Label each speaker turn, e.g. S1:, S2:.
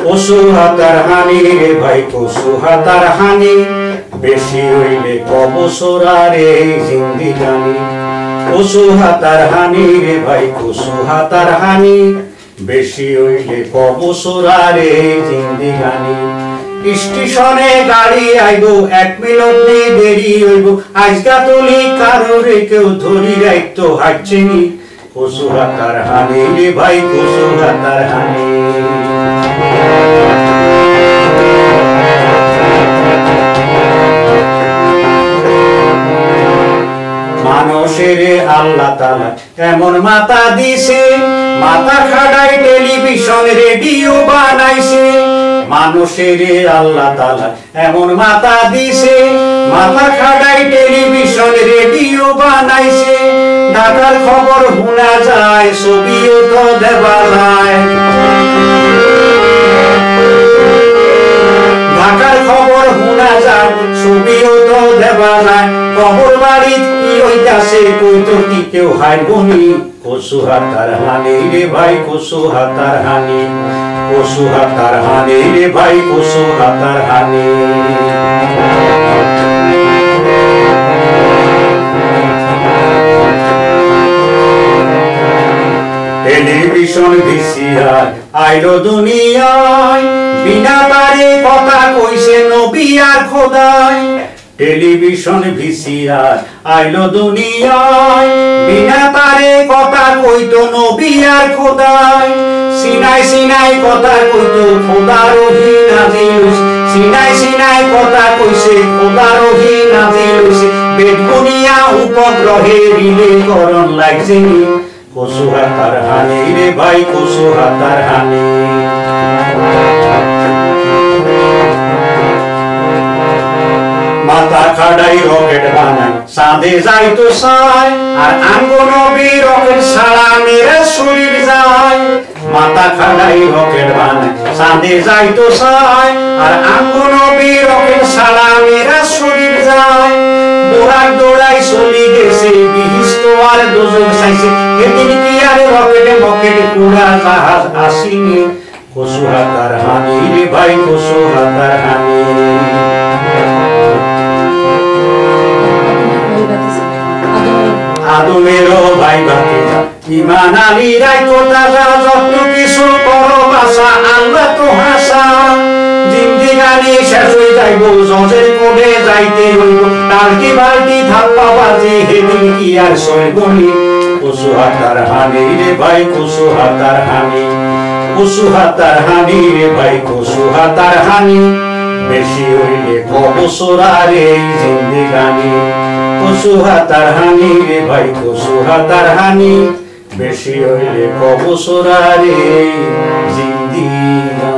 S1: কচু হাতার হানি রে ভাই কচু হাতার হানি বেশি হইলে কবছরা রে জিন্দিগানি কচু হাতার হানি রে ভাই কচু হাতার হানি বেশি হইলে কবছরা রে জিন্দিগানি স্টেশনে গাড়ি আইব 1 মিনিট দেরি হইব আজকা তলি কারোরে কেউ ধরি রাইতো হাঁটছেনি কচু হাতার হানি রে ভাই কচু হাতার হানি মানুষের আল্লাহ তাআলা এমন মাথা দিছে মাথা খাড়াই টেলিভিশন রেডিও বানাইছে মানুষের আল্লাহ তাআলা এমন মাথা দিছে মাথা খাড়াই টেলিভিশন রেডিও বানাইছে ঢাকার খবর শোনা যায় ছবিও তো দেওয়া যায় ঢাকার খবর শোনা যায় ছবিও তো দেওয়া যায় খবর বাড়িত কি হইতাছে কই তো কি কেউ হাইবনি কচু হাতার হানি রে ভাই কচু হাতার হানি কচু হাতার হানি রে ভাই কচু হাতার হানি টেলিভিশন ভিসিআর আইলো দুনিয়ায় বিনা তারে কথা কইছে নবী আর খোদাই টেলিভিশন ভিসিআর আইলো দুনিয়ায় বিনা তারে কথা কইতো নবী আর খোদাই সিনাই সিনাই কথা কইতো খোদার ওহী নাজিল হইছে সিনাই সিনাই কথা কইছে খোদার ওহী নাজিল হইছে বেদবুনিয়া উপগ্রহে রিলে করন লাগছে কচু হাতার হানি রে ভাই কচু হাতার হানি মাথা খাড়াই রকেট বানাই চাঁদে যাইতো চাই আর আঙ্গো নবী রকেট ছাড়া মেরে শরীর যায় মাথা খাড়াই রকেট বানাই চাঁদে যাইতো চাই আর আঙ্গো নবী রকেট ছাড়া মেরে শরীর যায় দৌড়াই দৌড়াই চলি গেছে বিহিষ্ট আর দোজক চাইছে এদিন কি আর রকেটে মকেটে পুরা জাহাজ আসিনি কচু হাতার হানি রে ভাই কচু হাতার হানি আদমেরও ভাই ভাতিজা ইমান আলী রাই কোটা যত কিছু করো বাসা আল্লাহ তো হাসা জিন্দিগানি শেষ হয়ে যাইব জজের কোণে যাইতে হইব টার্কি বালতি ধাপ্পা বাজি হেদিন কি আর সইবনি কচু হাতার হানি রে ভাই কচু হাতার হানি কচু হাতার হানি রে ভাই কচু হাতার হানি বেশি হইলে কবছরা রে জিন্দিগানি কচু হাতার হানি রে ভাই কচু হাতার হানি বেশি হইলে কবছরা রে জিন্দিগানি